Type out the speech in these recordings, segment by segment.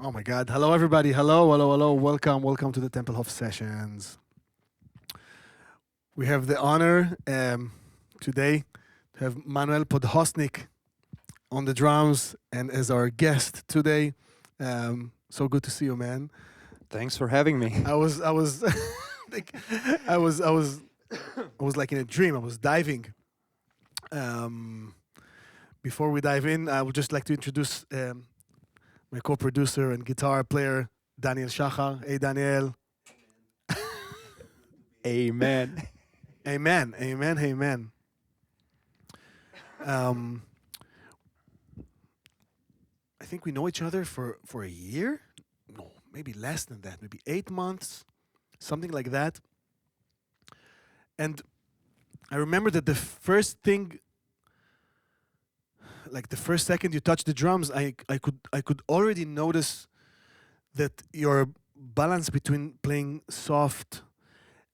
Oh my God. Hello, everybody. Hello, hello, hello. Welcome, welcome to the Tempelhof Sessions. We have the honor today to have Manuel Podhostnik on the drums and as our guest today. So good to see you, man. Thanks for having me. I was, like, I was, I was, I was like in a dream. I was diving. Um, Before we dive in, I would just like to introduce my co-producer and guitar player, Daniel Shachar. Hey, Daniel. Amen. Amen. Amen. Amen. Um, I think we know each other for a year. No, maybe less than that. Maybe 8 months, something like that. And I remember that the first thing, like the first second you touched the drums, I could already notice that your balance between playing soft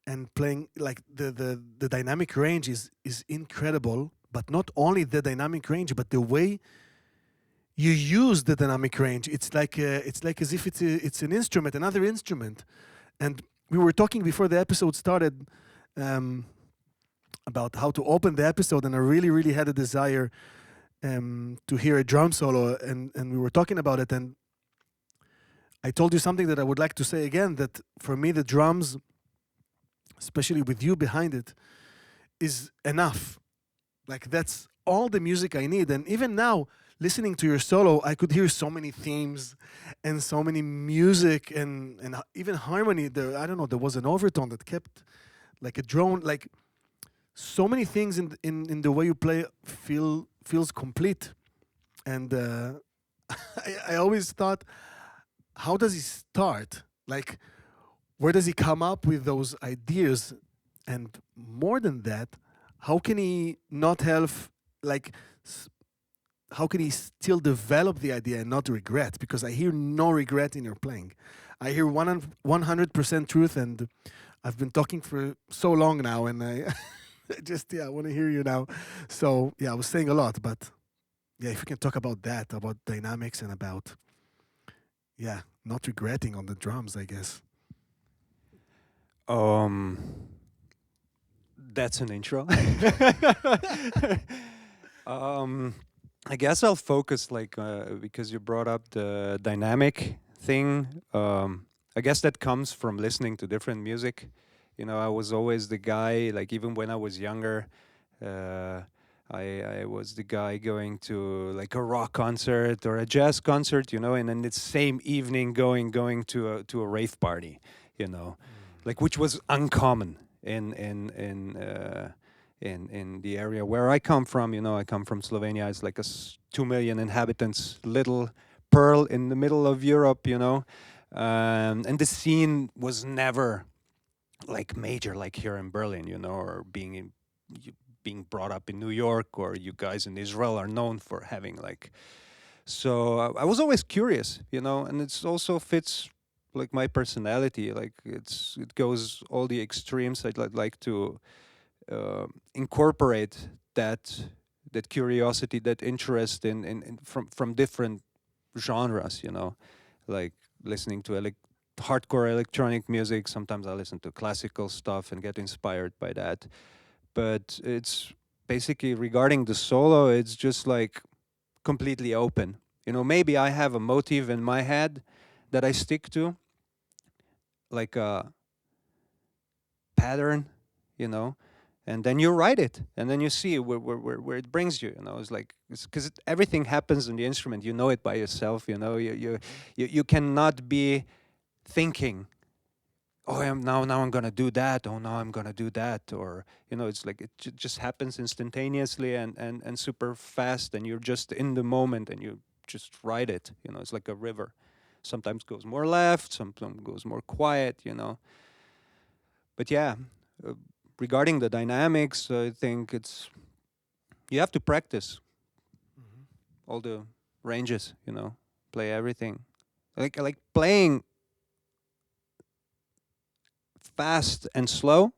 and playing like the dynamic range is incredible. But not only the dynamic range, but the way you use the dynamic range. It's like as if it's an instrument, another instrument. And we were talking before the episode started um, about how to open the episode, and I really had a desire to hear a drum solo, and we were talking about it, and I told you something that I would like to say again. That for me, the drums, especially with you behind it, is enough. Like that's all the music I need. And even now, listening to your solo, I could hear so many themes and so many music and even harmony. There, I don't know. There was an overtone that kept like a drone. Like so many things in the way you play feels complete. And I always thought, how does he start? Like, where does he come up with those ideas? And more than that, how can he not have like how can he still develop the idea and not regret? Because I hear no regret in your playing. I hear 100% truth, and I've been talking for so long now, and I just I want to hear you now. So yeah, I was saying a lot, but yeah, if we can talk about that, about dynamics and about not regretting on the drums, I guess. Um, that's an intro. um, I guess I'll focus because you brought up the dynamic thing. I guess that comes from listening to different music. You know, I was always the guy. Like even when I was younger, uh, I was the guy going to like a rock concert or a jazz concert. You know, and then the same evening going to a rave party. You know, like which was uncommon in the area where I come from. You know, I come from Slovenia. It's like 2 million inhabitants, little pearl in the middle of Europe. You know, and the scene was never like major, like here in Berlin. You know, or being brought up in New York, or you guys in Israel are known for having like. So I was always curious, you know, and it's also fits like my personality. Like it goes all the extremes. I'd like to incorporate that curiosity, that interest in from different genres. You know, like listening to hardcore electronic music. Sometimes I listen to classical stuff and get inspired by that. But it's basically regarding the solo. It's just like completely open. You know, maybe I have a motive in my head that I stick to, like a pattern, you know, and then you write it, and then you see where it brings you. You know, it's like because everything happens in the instrument. You know it by yourself. You know, you cannot be thinking. Oh, now I'm gonna do that. Oh, now I'm gonna do that. Or you know, it's like it just happens instantaneously and super fast, and you're just in the moment, and you just write it. You know, it's like a river. Sometimes goes more left, sometimes goes more quiet. You know, but yeah, uh, regarding the dynamics, I think it's you have to practice Mhm. all the ranges. You know, play everything. Like playing fast and slow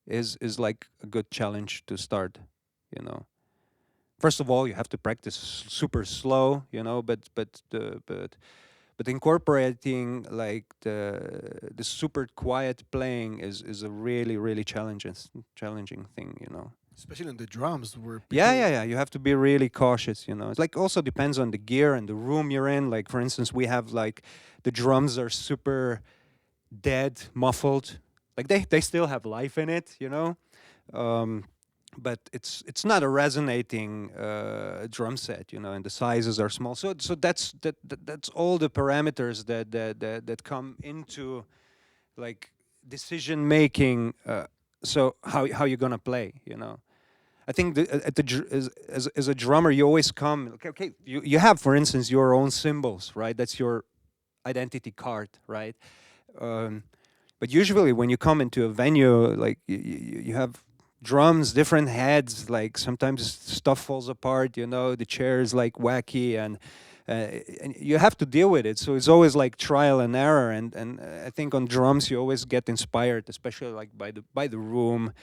is like a good challenge to start. You know, first of all, you have to practice super slow. You know, but But incorporating like the super quiet playing is a really really challenging thing, you know. Especially on the drums, where Yeah, people. yeah, yeah. You have to be really cautious, you know. It's like also depends on the gear and the room you're in. Like for instance, we have like the drums are super dead, muffled. Like they still have life in it, you know. Um, but it's not a resonating drum set, you know, and the sizes are small. So that's all the parameters that come into like decision making. So how you're gonna play, you know. I think at as a drummer, you always come. Okay, you have, for instance, your own cymbals, right? That's your identity card, right? Um, but usually, when you come into a venue, like you have drums, different heads. Like sometimes stuff falls apart. You know, the chair is like wacky, and you have to deal with it. So it's always like trial and error. And I think on drums, you always get inspired, especially like by the room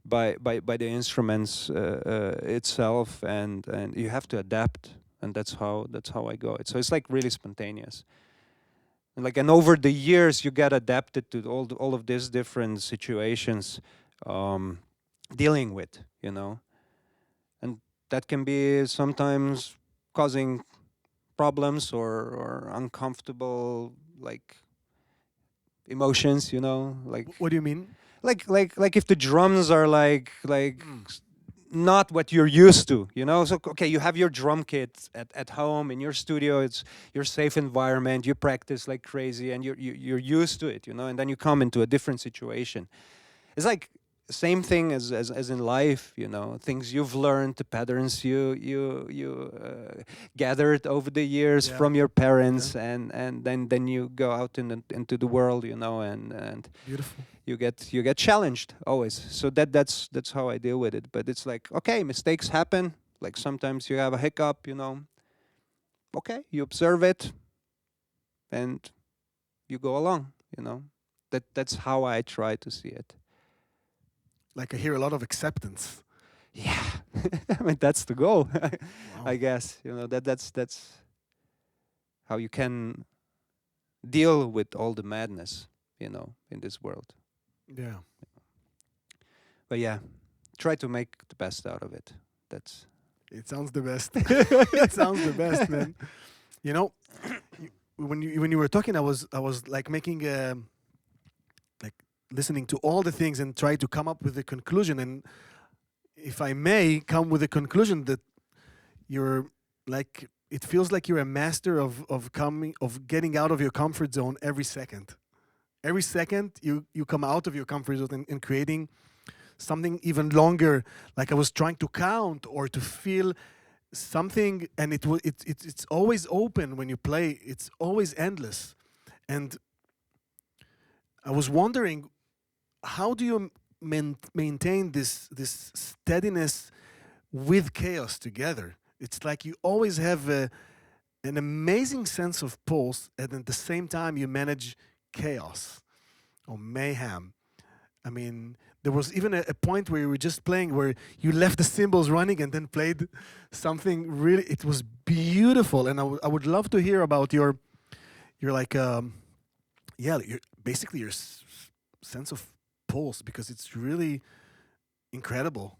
by the instruments itself, and you have to adapt, and that's how I go. So it's like really spontaneous, and over the years you get adapted to all of these different situations, um, dealing with, you know, and that can be sometimes causing problems or uncomfortable like emotions, you know, What do you mean? like if the drums are like Mm. not what you're used to, you know. So okay, you have your drum kit at home in your studio. It's your safe environment. You practice like crazy, and you're used to it, you know. And then you come into a different situation. It's like same thing as in life, you know. Things you've learned, the patterns you gathered over the years Yeah. from your Yeah. parents, and then you go out into the world, you know, and Beautiful. you get challenged always. So that's how I deal with it. But it's like, okay, mistakes happen. Like sometimes you have a hiccup, you know. Okay, you observe it and you go along, you know. That's how I try to see it. Like I hear a lot of acceptance. Yeah. I mean that's the goal. Wow. I guess, you know, that's how you can deal with all the madness, you know, in this world. Yeah. But yeah, try to make the best out of it. That's It sounds the best. It sounds the best, man. You know, when you were talking, I was like making like listening to all the things and try to come up with a conclusion. And if I may come with a conclusion that you're like, it feels like you're a master of getting out of your comfort zone every second. Every second you come out of your comfort zone and creating something even longer. Like I was trying to count or to feel something, and it's always open when you play. It's always endless. And I was wondering, how do you maintain this steadiness with chaos together? It's like you always have an amazing sense of pulse, and at the same time you manage chaos or mayhem. I mean, there was even a point where you were just playing where you left the cymbals running and then played something really. It was beautiful, and I would love to hear about your like yeah, basically your sense of pulse, because it's really incredible.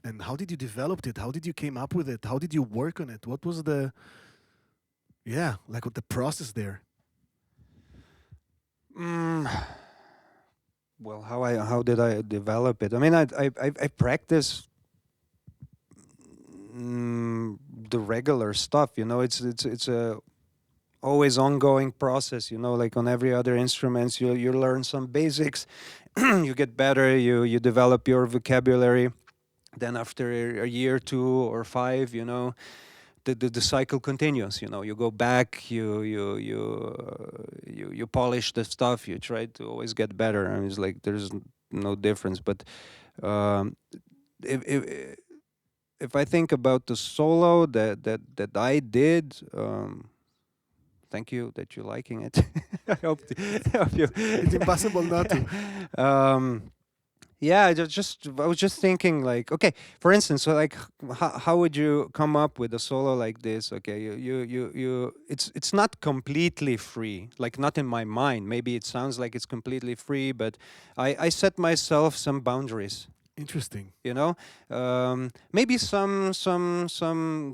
And how did you develop it? How did you came up with it? How did you work on it? What was the like what the process there? mm, well, how did I develop it? I mean, I practice the regular stuff. You know, it's a always ongoing process. You know, like on every other instruments, you learn some basics, you get better, you develop your vocabulary. Then after a year, 2 or 5, you know, the cycle continues. You know, you go back, you polish the stuff, you try to always get better. I mean, it's like there's no difference. But um, if, if if I think about the solo that I did, thank you that you're liking it. I hope, I hope you. It's impossible not to. um, Yeah, I was just thinking like, okay, for instance, so like how would you come up with a solo like this? Okay, it's not completely free, like not in my mind. Maybe it sounds like it's completely free, but I set myself some boundaries. Interesting. You know, maybe some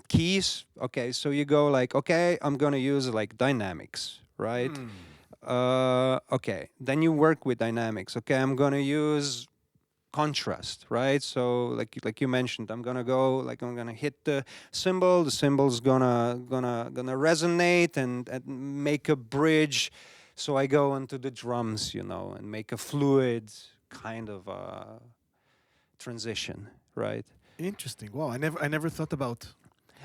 keys. Okay, so you go like, okay, I'm gonna use like dynamics, right? Hmm. Okay, then you work with dynamics. Okay, I'm gonna use contrast, right? So like you mentioned, I'm gonna go like I'm gonna hit the cymbal. The cymbal's gonna resonate and make a bridge. So I go into the drums, you know, and make a fluid kind of transition, right? Interesting. Wow, I never thought about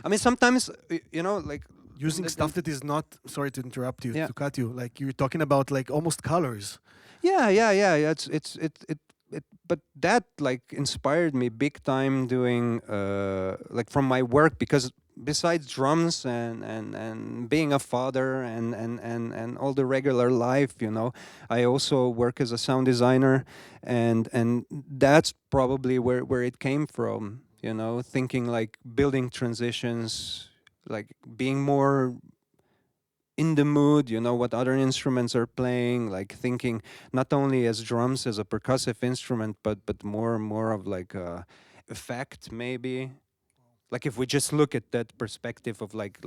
I mean, sometimes you know, like using stuff that is not. Sorry to interrupt you, yeah. to cut you. Like you're talking about like almost colors. Yeah. But that like inspired me big time doing like from my work because besides drums and being a father and all the regular life, you know, I also work as a sound designer, and that's probably where it came from. You know, thinking like building transitions, like being more in the mood, you know, what other instruments are playing, like thinking not only as drums as a percussive instrument, but more and more of like a effect maybe. Like if we just look at that perspective of like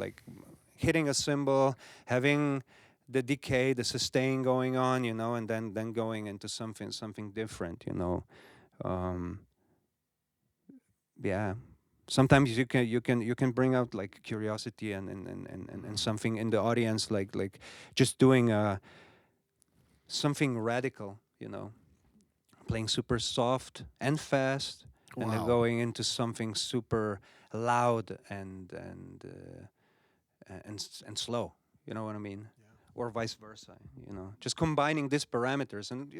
hitting a cymbal, having the decay, the sustain going on, you know, and then going into something different, you know. Um, yeah, sometimes you can bring out like curiosity and something in the audience, like just doing something radical, you know, playing super soft and fast, and then Wow. going into something super loud and slow. You know what I mean? Or vice versa. You know, just combining these parameters, and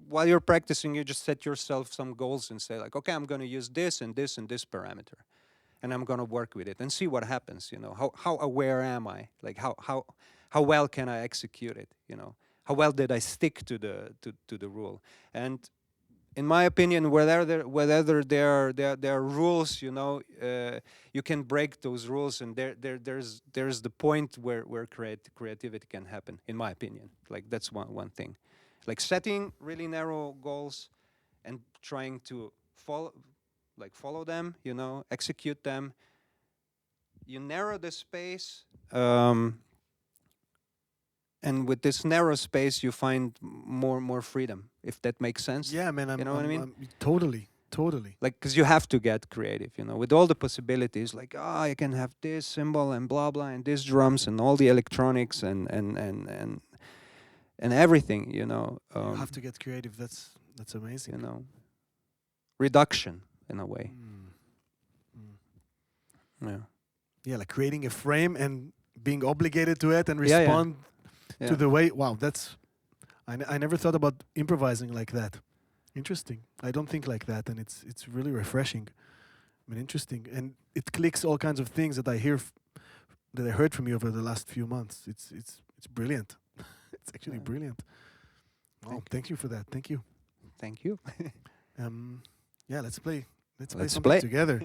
while you're practicing, you just set yourself some goals and say like, okay, I'm going to use this and this and this parameter, and I'm going to work with it and see what happens. You know, how aware am I? Like how well can I execute it? You know, how well did I stick to the rule? And in my opinion, whether there are rules, you know, you can break those rules, and there's the point where creativity can happen. In my opinion, like that's one thing, like setting really narrow goals and trying to follow them, you know, execute them. You narrow the space, and with this narrow space, you find more freedom. If that makes sense, Yeah, man. you I'm. know what I I'm. mean? I'm totally. Totally. Like, because you have to get creative, you know, with all the possibilities. Like, oh, I can have this cymbal and blah blah, and this drums and all the electronics and everything, you know. You have to get creative. That's amazing. You know, reduction in a way. Mm. Mm. Yeah. Yeah, like creating a frame and being obligated to it and Yeah. respond to Yeah. the way. Wow, that's. I never thought about improvising like that. Interesting. I don't think like that, and it's really refreshing. I mean, interesting, and it clicks all kinds of things that I hear that I heard from you over the last few months. It's brilliant. It's actually Yeah. brilliant. Wow, Thank you. thank you for that. Thank you. Thank you. Um, yeah, let's play. Let's play Let's something play. together.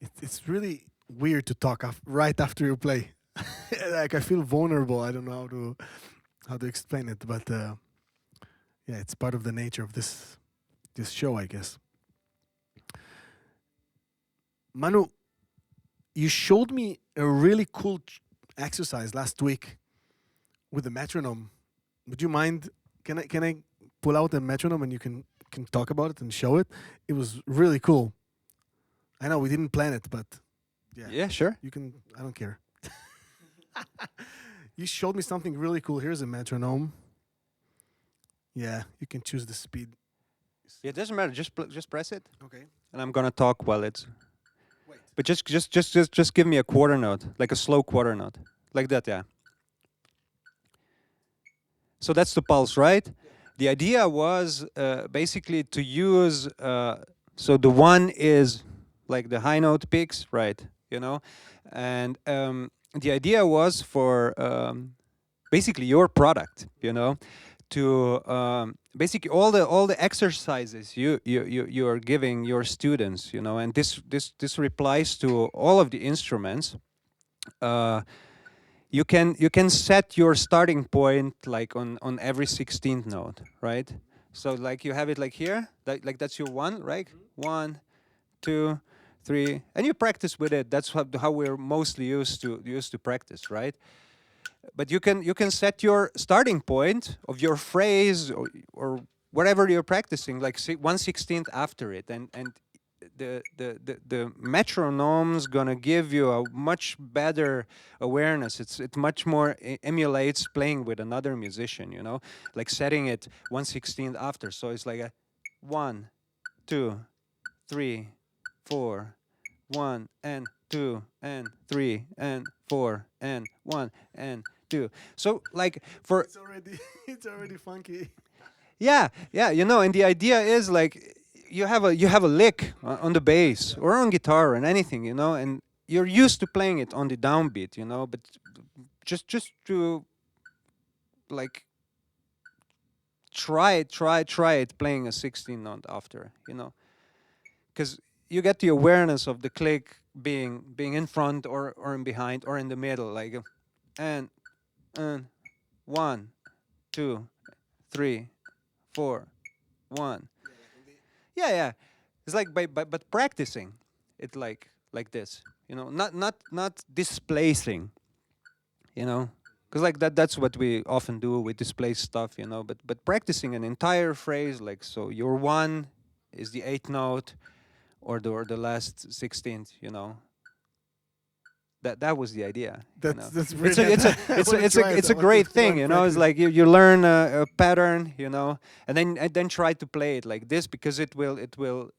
it's really weird to talk right after you play. Like I feel vulnerable. I don't know how to explain it, but yeah, it's part of the nature of this show, I guess. Manu, you showed me a really cool exercise last week with the metronome. Would you mind? Can I pull out a metronome and you can talk about it and show it? It was really cool. I know we didn't plan it, but yeah, Yeah, sure. you can. I don't care. You showed me something really cool. Here's a metronome. Yeah, you can choose the speed. Yeah, it doesn't matter. Just press it, Okay. and I'm gonna talk while it's. Wait. But just give me a quarter note, like a slow quarter note, like that. Yeah. So that's the pulse, right? The idea was basically to use. So the one is like the high note picks, right? You know, and the idea was for basically your product, you know, to basically all the exercises you are giving your students, you know, and this replies to all of the instruments. You can set your starting point like on every 16th note, right? So like you have it like here, like that's your one, right? 1, 2, 3, and you practice with it. That's how we're mostly used to practice, right? But you can set your starting point of your phrase or whatever you're practicing, like 1/16 after it, and the metronome's gonna give you a much better awareness. It much more emulates playing with another musician, you know, like setting it 1/16 after. So it's like a 1, 2, 3, 4, 1 and 2 and 3 and 4 and 1 and 2. So like for It's already it's already funky. yeah, you know, and the idea is like you have a lick on the bass or on guitar and anything, you know, and you're used to playing it on the downbeat, you know, but just to like try it playing a 16 note after, you know, because you get the awareness of the click being in front or in behind or in the middle, like and 1, 2, 3, 4, 1. Yeah. It's like but practicing it like this, you know, not displacing, you know, because like that's what we often do. We displace stuff, you know, but practicing an entire phrase, like, so your one is the eighth note or the last 16th, you know. That was the idea, you know. That's It's a brilliant. it's a I it's wanna a it's a try it. it's I a want to great try thing, and you know. It's practice. like you learn a pattern, you know, and then try to play it like this, because it will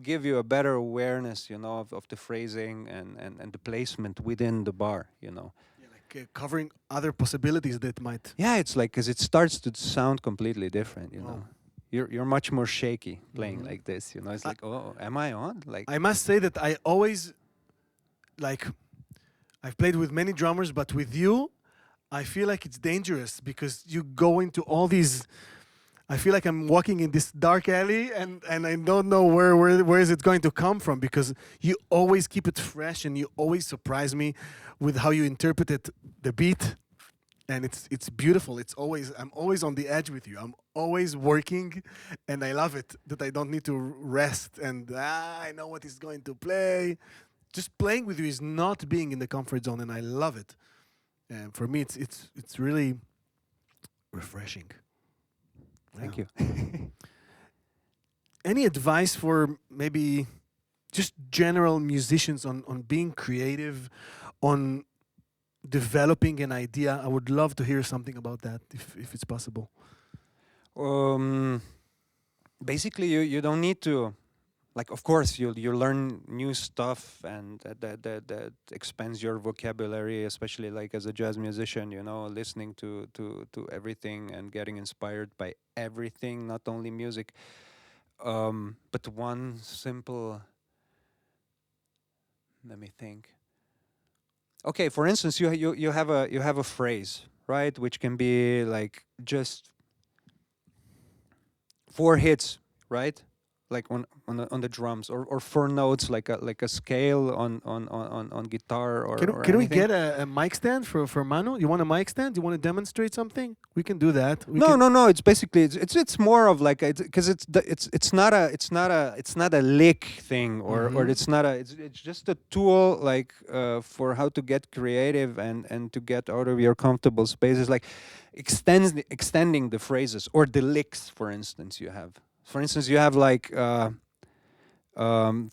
give you a better awareness, you know, of the phrasing and the placement within the bar, you know. Yeah, like covering other possibilities that might. Yeah, it's like because it starts to sound completely different, you Wow. know. You're much more shaky playing Mhm. like this, you know. It's I, like, oh, am I on? Like, I must say that I always like I've played with many drummers, but with you, I feel like it's dangerous because you go into all these. I feel like I'm walking in this dark alley, and I don't know where is it going to come from, because you always keep it fresh and you always surprise me with how you interpreted the beat, and it's beautiful. I'm always on the edge with you. I'm always working, and I love it that I don't need to rest and I know what he's going to play. Just playing with you is not being in the comfort zone, and I love it. And for me, it's really refreshing. thank Yeah. you. Any advice for maybe just general musicians on being creative, on developing an idea? I would love to hear something about that if it's possible. um Basically you don't need to, like, of course you learn new stuff, and that expands your vocabulary, especially like as a jazz musician, you know, listening to everything and getting inspired by everything, not only music. But one simple, let me think. Okay, for instance, you have a phrase, right, which can be like just 4 hits, right? like on the drums, or 4 notes, like a scale on guitar, or Can we anything. get a mic stand for Manu? You want a mic stand? You want to demonstrate something? We can do that. We No, can, no, no. It's basically it's more of like, because it's not a lick thing, or Mhm. it's not a it's just a tool, like, for how to get creative and to get out of your comfortable spaces, like extending the phrases or the licks. For instance, you have like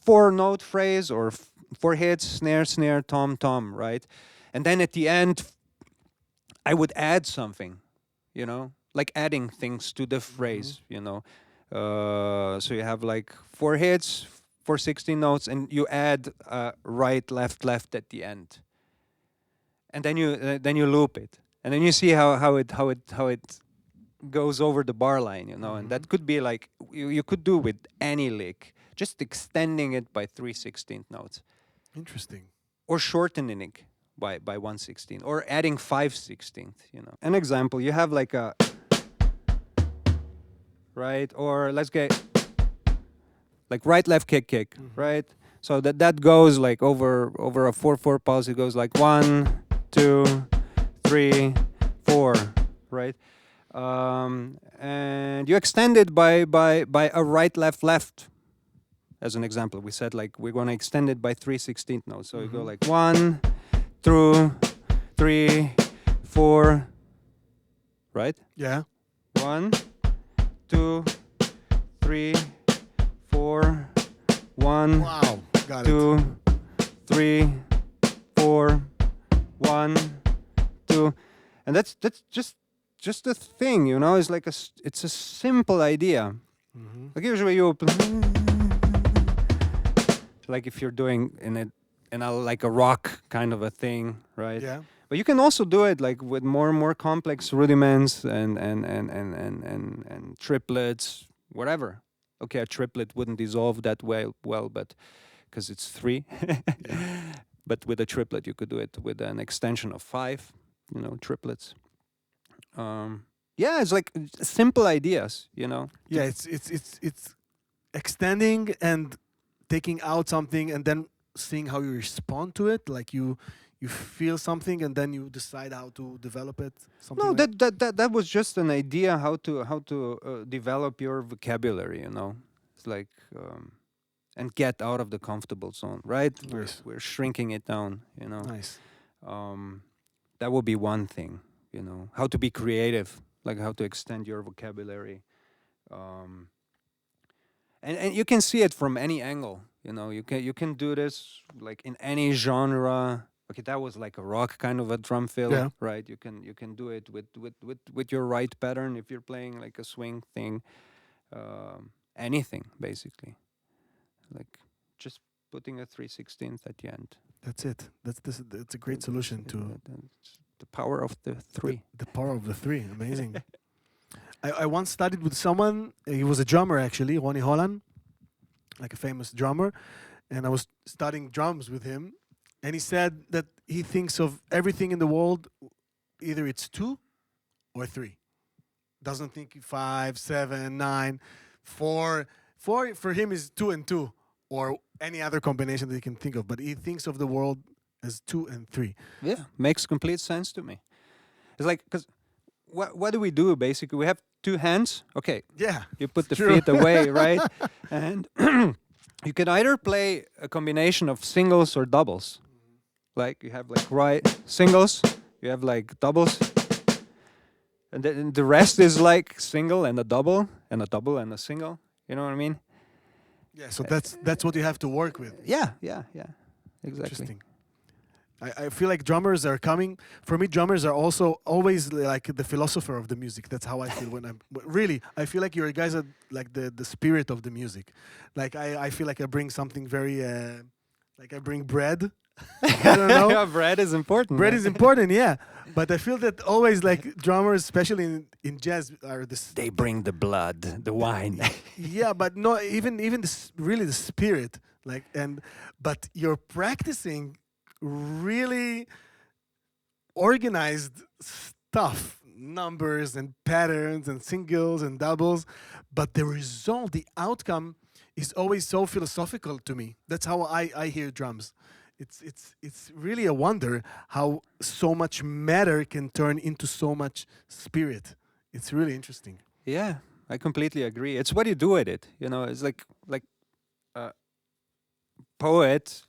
4 note phrase, or 4 hits: snare, snare, tom, tom, right? And then at the end, I would add something, like adding things to the Mhm. phrase. So you have like 4 hits for 16 notes, and you add right, left, left at the end, and then you loop it, and then you see how it goes over the bar line, and Mhm. that could be like, you could do with any lick, just extending it by 3/16 notes, Interesting. or shortening it by 1/16, or adding 5/16. An example, you have like a, right, or let's get like right, left, kick, kick, Mhm. right? So that goes like over a 4/4 pulse. It goes like 1, 2, 3, 4, right? And you extend it by a right, left, left. As an example, we said like we're going to extend it by 3/16 notes. So you go Mhm. like 1, 2, 3, 4, right? Yeah. 1, 2, 3, 4, 1, Wow. Got it. 2, 3, 4, 1, 2, and that's just a thing, It's like it's a simple idea. Mhm. Like usually you open, like if you're doing in a like a rock kind of a thing, right? Yeah. But you can also do it like with more and more complex rudiments and triplets, whatever. Okay, a triplet wouldn't dissolve that well, but because it's 3. Yeah. But with a triplet, you could do it with an extension of 5, triplets. Yeah, it's like simple ideas. Yeah. It's extending and taking out something and then seeing how you respond to it. Like you feel something and then you decide how to develop it. Something No, like. that was just an idea how to develop your vocabulary. It's like, and get out of the comfortable zone, right? We're Nice. we're shrinking it down. Nice. Um, that would be one thing. How to be creative, like how to extend your vocabulary. Um, and you can see it from any angle. You can do this like in any genre. Okay, that was like a rock kind of a drum fill, Yeah. right? You can do it with your right pattern if you're playing like a swing thing. Anything basically, like just putting a 3/16 at the end. That's it. That's a great solution to That's the power of the 3. the power of the 3. Amazing. I once studied with someone. He was a drummer actually, Ronnie Holland, like a famous drummer, and I was studying drums with him. And he said that he thinks of everything in the world, either it's 2 or 3. Doesn't think 5, 7, 9, 4. 4 for him is 2 and 2, or any other combination that he can think of. But he thinks of the world as 2 and 3. Yeah, makes complete sense to me. It's like, because what do we do basically? We have 2 hands. Okay, Yeah, you put it's the true. feet away, right? And you can either play a combination of singles or doubles. Like you have like right singles, you have like doubles, and then the rest is like single and a double and a double and a single. You know what I mean? Yeah, so that's what you have to work with. Yeah, exactly. Interesting. I feel like drummers are coming. For me, drummers are also always like the philosopher of the music. That's how I feel when I'm really. I feel like you guys are like the spirit of the music. Like I feel like I bring something very like I bring bread. I don't know. Yeah, bread is important. Bread man. is important, yeah. But I feel that always like drummers, especially in jazz, are this. They bring the blood, the wine. Yeah, but no, even really the spirit. Like but you're practicing really organized stuff. numbers and patterns and singles and doubles, but the result, the outcome, is always so philosophical to me. That's how I hear drums. It's really a wonder how so much matter can turn into so much spirit. It's really interesting. Yeah, I completely agree. It's what you do with it. You know, it's like a poet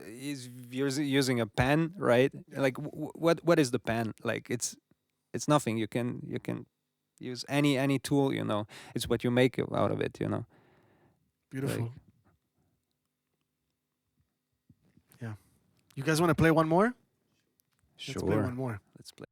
is using a pen, right? Like what is the pen? Like it's nothing. You can use any tool. You know, it's what you make out of it. You know, Beautiful. like Yeah. You guys want to play one more? Let's play sure. one more. Let's play.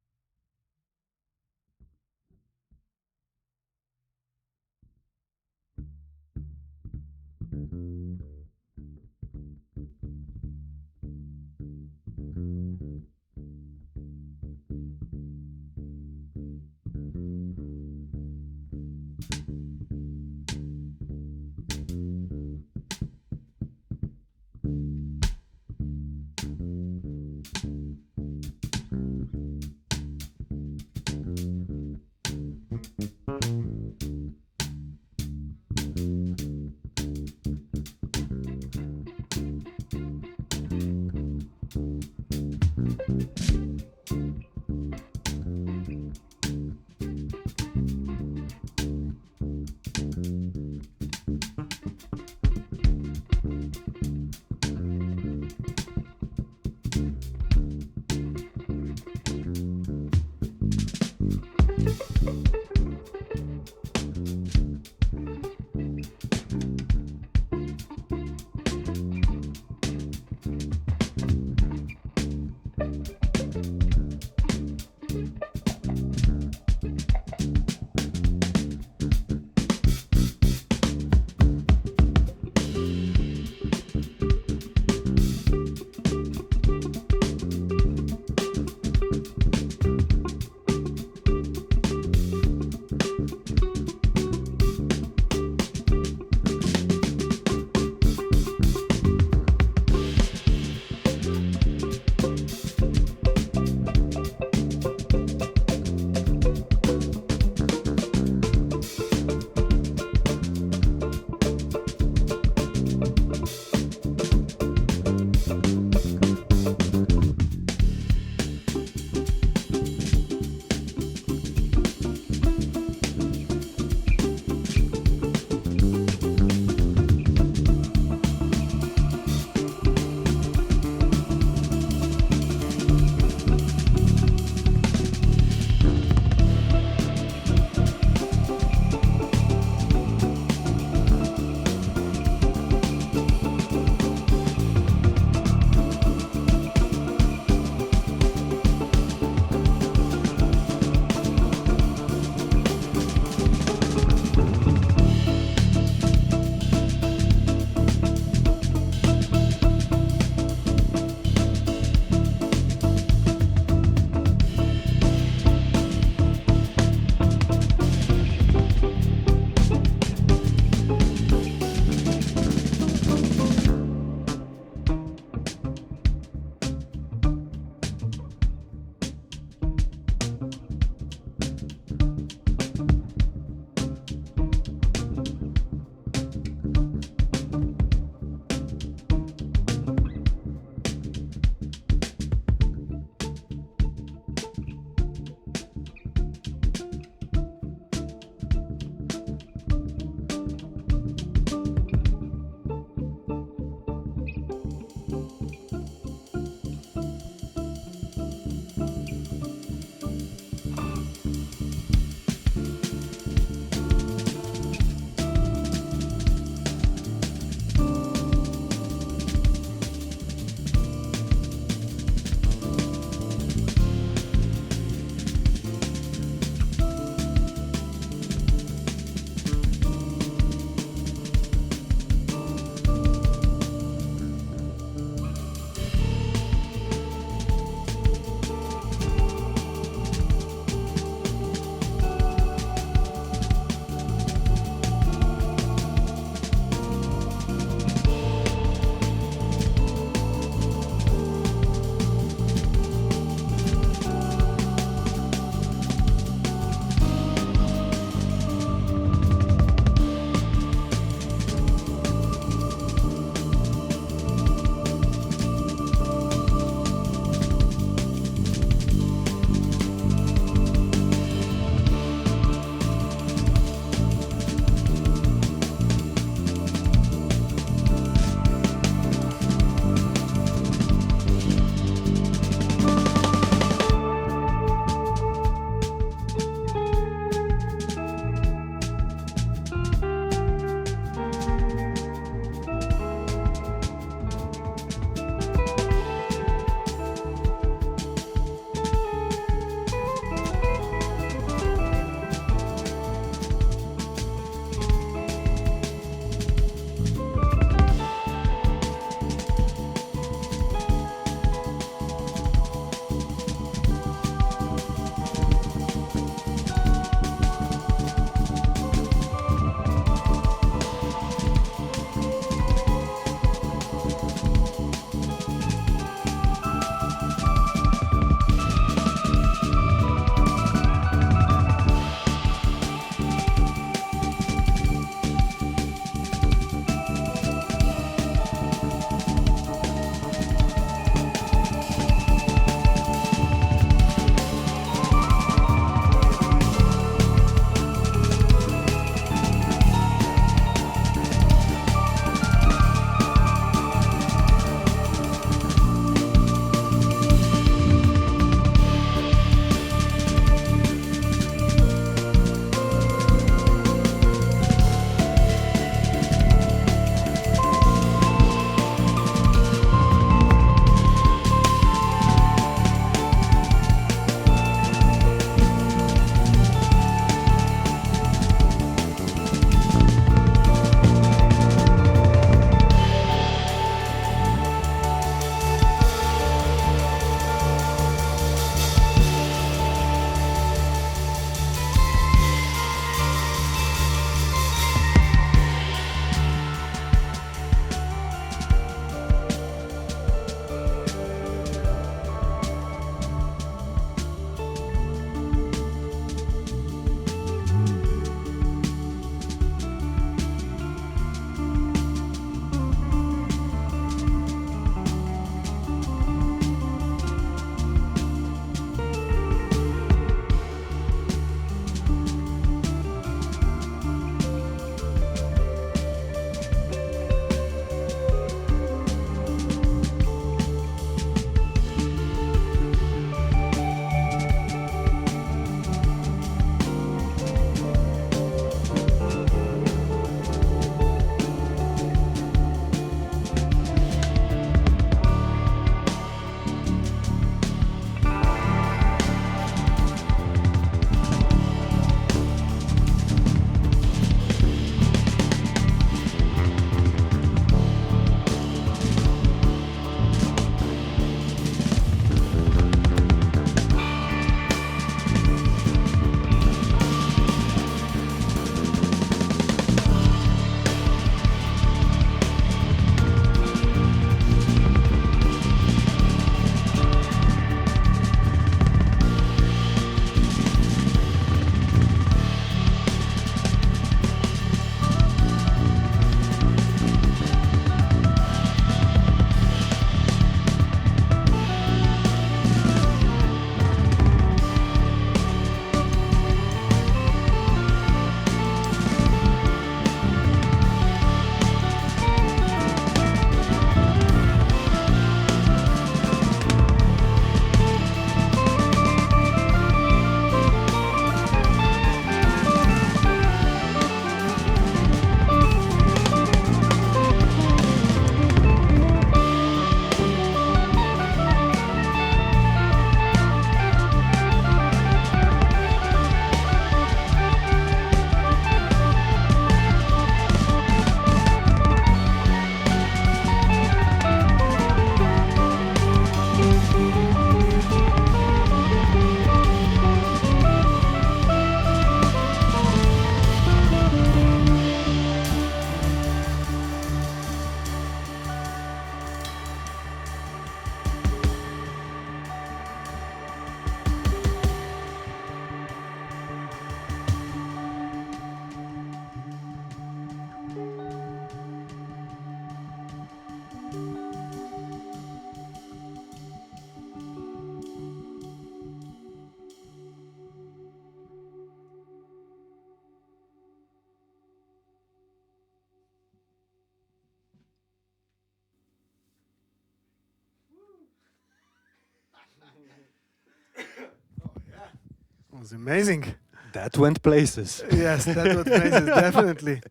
was amazing. That went places. Yes, that was amazing, definitely.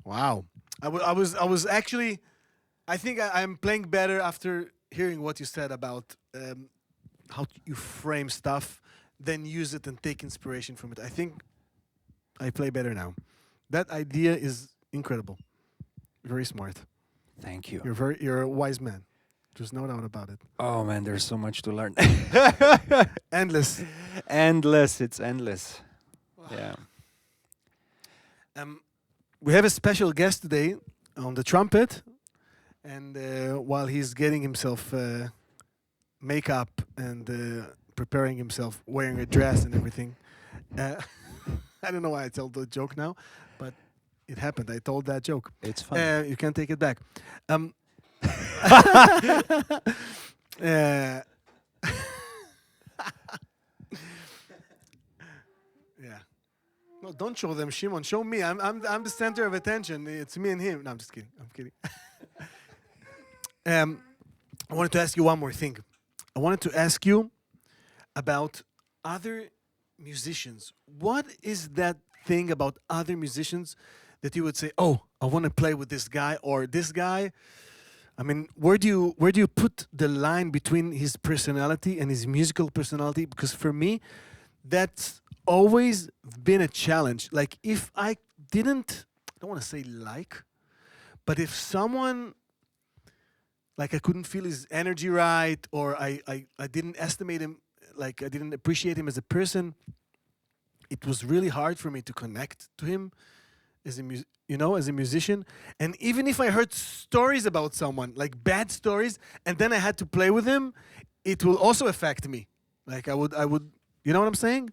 Wow. I was actually. I think I'm playing better after hearing what you said about how you frame stuff, then use it and take inspiration from it. I think I play better now. That idea is incredible. Very smart. Thank you. You're a wise man. There's no doubt about it. Oh man, there's so much to learn. Endless. Endless. It's endless. Yeah. We have a special guest today on the trumpet, and while he's getting himself makeup and preparing himself, wearing a dress and everything, I don't know why I told the joke now, but it happened. I told that joke. It's fun. You can't take it back. Yeah. No, don't show them, Shimon. Show me. I'm the center of attention. It's me and him. No, I'm just kidding. I'm kidding. I wanted to ask you one more thing. I wanted to ask you about other musicians. What is that thing about other musicians that you would say, "Oh, I want to play with this guy or this guy"? I mean, where do you put the line between his personality and his musical personality? Because for me, that's always been a challenge. Like if I don't want to say like, but if someone, like I couldn't feel his energy right, or I didn't estimate him, like I didn't appreciate him as a person, it was really hard for me to connect to him as as a musician. And even if I heard stories about someone, like bad stories, and then I had to play with him, it will also affect me. Like I would, you know what I'm saying?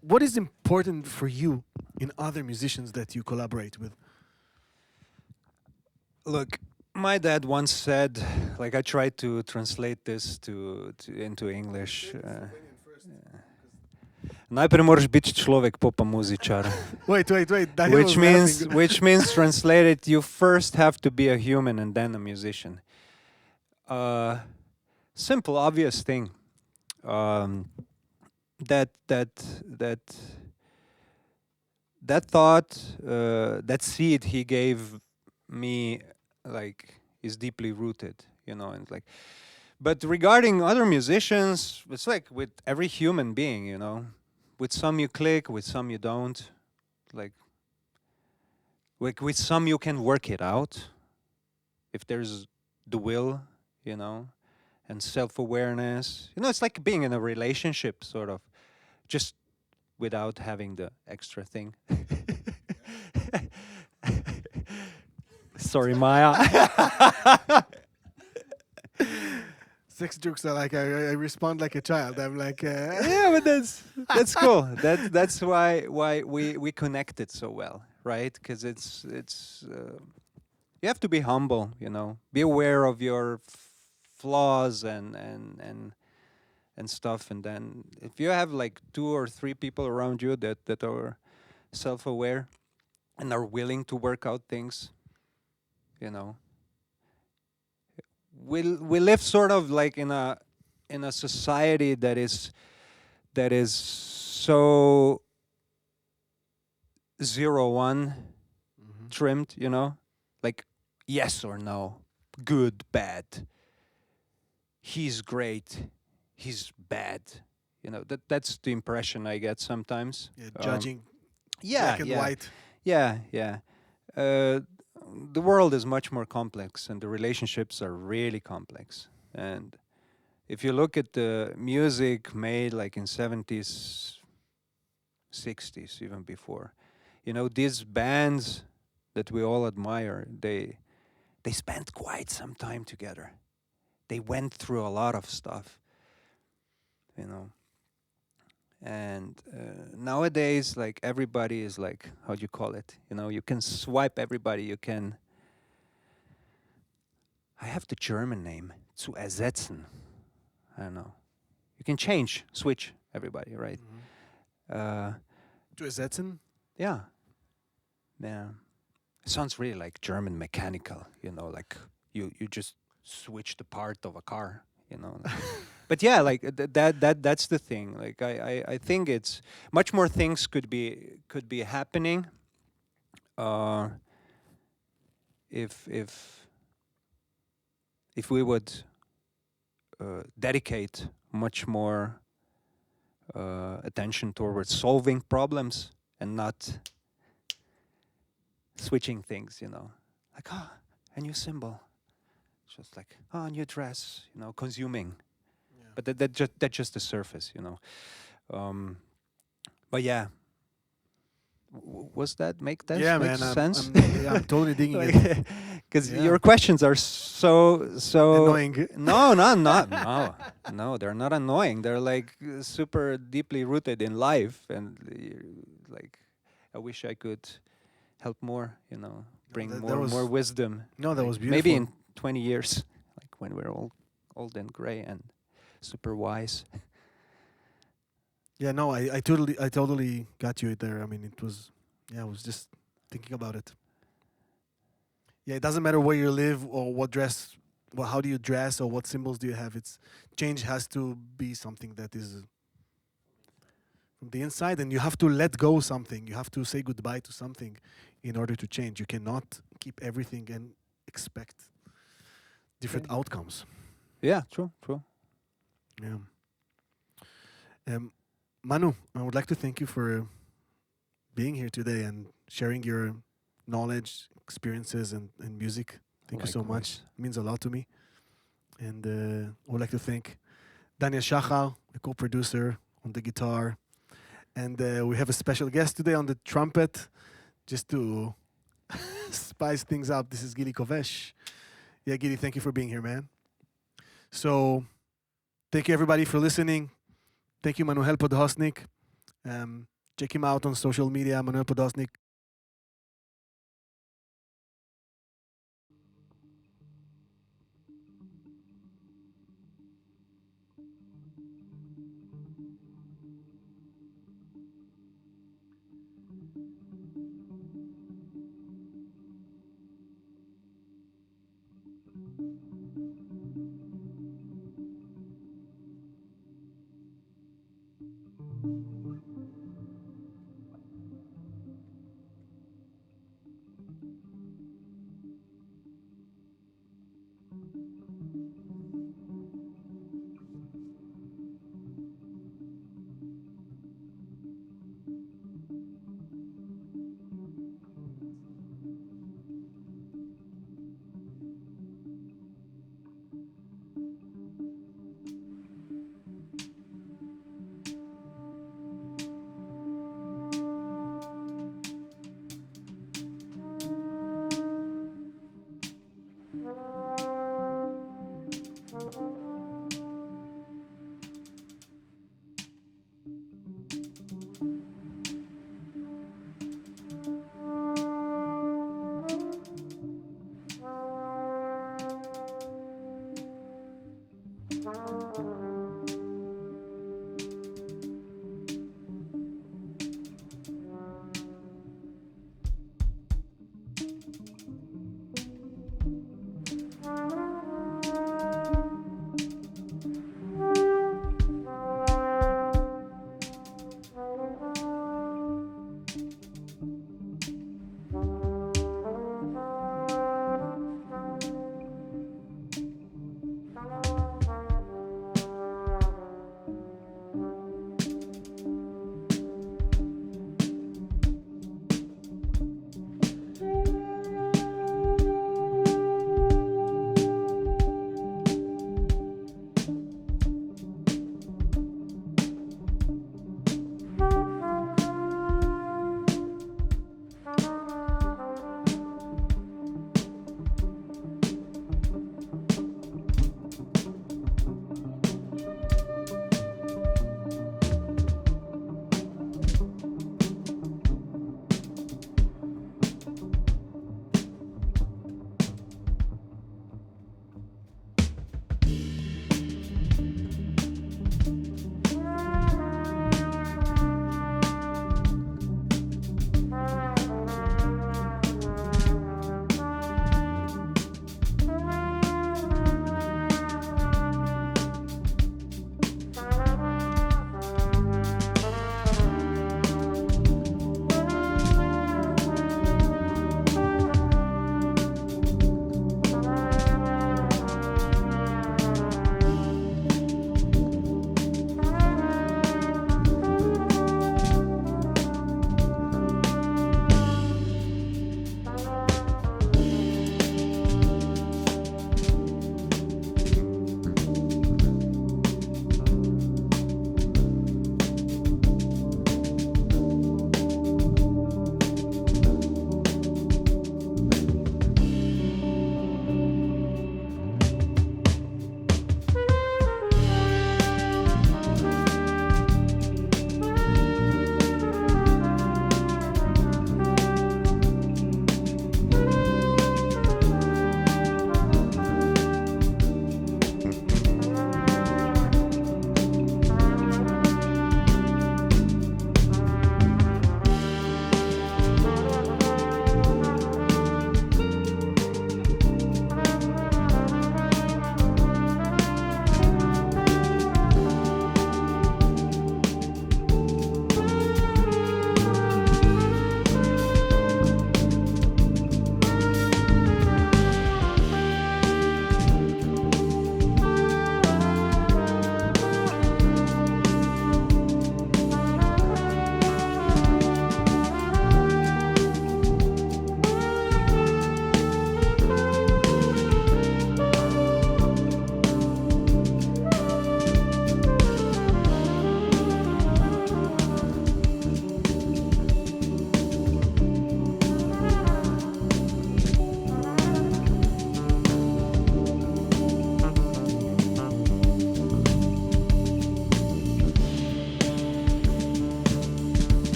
What is important for you in other musicians that you collaborate with? Look, my dad once said, like I tried to translate this into English. Najprej moraš biti človek, pa muzičar. Wait. Which means translated, you first have to be a human and then a musician. Simple, obvious thing. That thought, that seed he gave me, like, is deeply rooted, and like. But regarding other musicians, it's like with every human being, with some you click, with some you don't. Like with some you can work it out if there's the will, and self-awareness. It's like being in a relationship, sort of, just without having the extra thing. Sorry, Maya. Sex jokes are like I respond like a child. I'm like yeah, but that's cool. That's why we connected so well, right? Because it's you have to be humble, be aware of your flaws and stuff, and then if you have like 2 or 3 people around you that are self-aware and are willing to work out things, we live sort of like in a society that is so 0-1 trimmed, like yes or no, good, bad, he's great, he's bad, that's the impression I get sometimes. Judging black and white. Yeah. The world is much more complex, and the relationships are really complex. And if you look at the music made like in 70s, 60s, even before, these bands that we all admire, they spent quite some time together. They went through a lot of stuff, And nowadays, like, everybody is like, how do you call it? You can swipe everybody. You can. I have the German name, zu ersetzen. I don't know. You can switch everybody, right? To ersetzen? Yeah. It sounds really like German mechanical, like you just switch the part of a car, But yeah, like that's the thing. Like I think it's much more things could be happening uh, if we would dedicate much more attention towards solving problems and not switching things. You know, like a new symbol, just like a new dress. You know, consuming. But that's just the surface. You know. But yeah, was that make Yeah, make man. sense? I'm totally digging it. Because Yeah. your questions are so Annoying. No, no, they're not annoying. They're like super deeply rooted in life, and like I wish I could help more. You know, bring that was more wisdom. no, that like was maybe beautiful. in 20 years, like when we're old and gray and super wise. Yeah, no, I totally got you there. I mean, it was, yeah, I was just thinking about it. Yeah, it doesn't matter where you live or what dress, well, how do you dress or what symbols do you have. It's change has to be something that is from the inside, and you have to let go something. You have to say goodbye to something in order to change. You cannot keep everything and expect different Yeah. outcomes. Yeah, true. Yeah. Manu, I would like to thank you for being here today and sharing your knowledge, experiences, and music. Thank you so much. Likewise. It means a lot to me. And I would like to thank Daniel Shachar, the co-producer on the guitar. And we have a special guest today on the trumpet, just to spice things up. This is Gili Kovesh. Yeah, Gili, thank you for being here, man. So thank you, everybody, for listening. Thank you, Manuel Podhostnik. Check him out on social media, Manuel Podhostnik.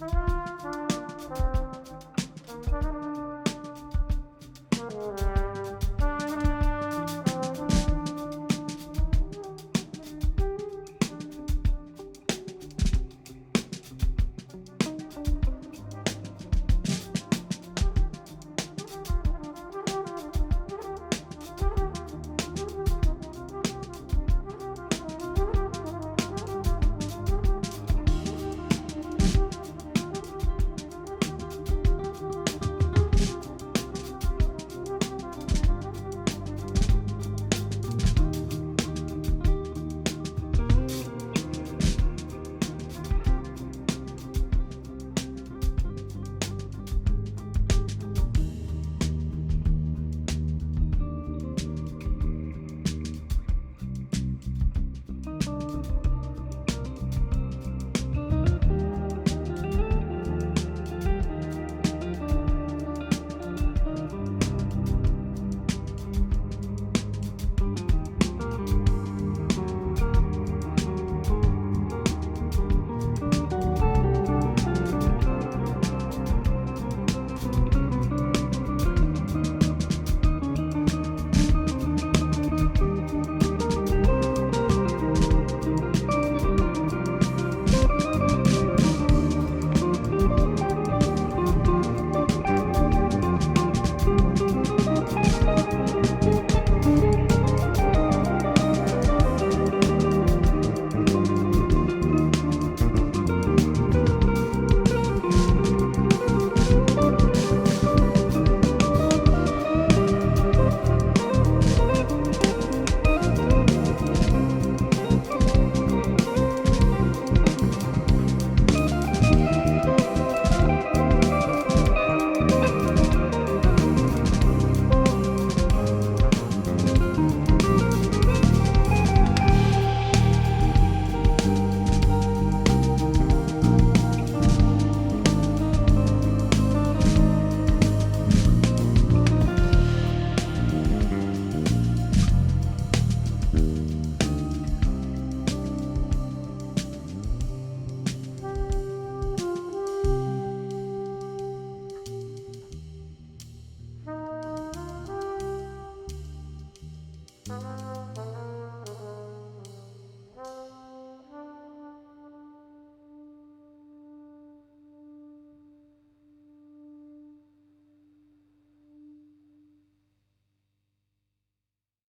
you.